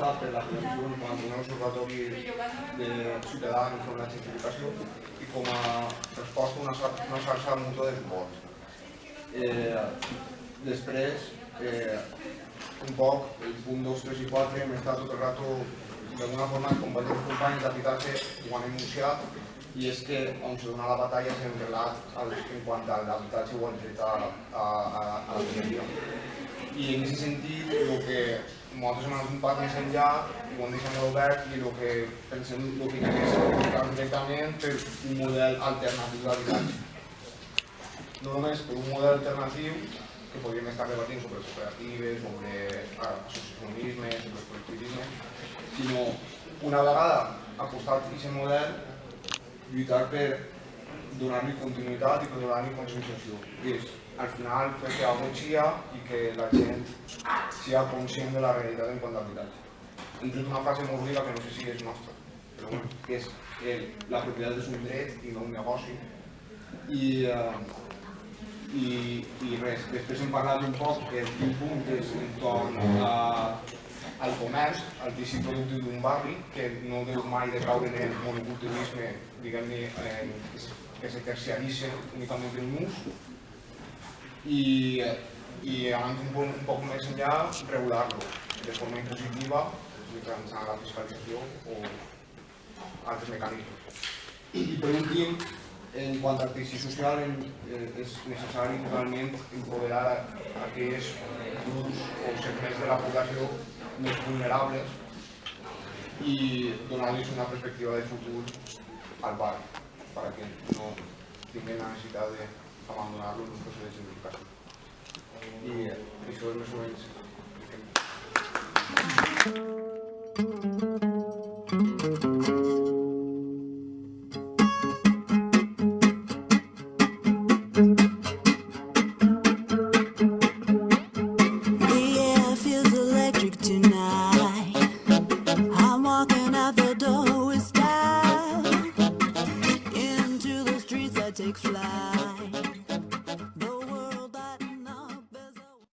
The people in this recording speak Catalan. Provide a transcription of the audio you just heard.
aposta per la prevenció en quant a un observatori de ciutadans sobre la gentrificació i com a resposta una xarxa mutua de suport. Després, un poc, el punt 2, 3 i 4 hem estat tot el rato d'alguna forma els companys i companys d'habitatge ho han enunciat, i és que on se dona la batalla és en relat en quant a l'habitatge o el dret a la propietà. I en aquest sentit, el que nosaltres hem anat un pas més enllà, ho hem deixat molt obert, i el que pensem que és apostar directament per un model alternatiu d'habitatge. No només per un model alternatiu, que podríem estar debatint sobre cooperatives, sobre associacionisme, sobre col·lectivisme, sinó una vegada apostat aquest model, lluitar per donar-li continuïtat i per donar-li conscienciació. És, al final, fer que algú xia i que la gent sigui conscient de la realitat en quant a habitatge. Hem tret una frase molt rica que no sé si és nostra, però bueno, que és la propietat és un dret i no un negoci. I res, després hem parlat un poc que el quin punt és entorn al comerç, al teixit productiu d'un barri, que no deu mai de caure en el monocultivisme, diguem-ne, que se terciaritza únicament en un ús. I anant un poc més enllà, regular-lo de forma impositiva, mitjançant la fiscalització o altres mecanismes. I per últim, en quant al teixit social, és necessari realment empoderar aquells grups o segments de la població més vulnerables i donar-los una perspectiva de futur al barri, perquè no tinguin la necessitat d'abandonar-lo en un procés de gentrificació. I això és més o menys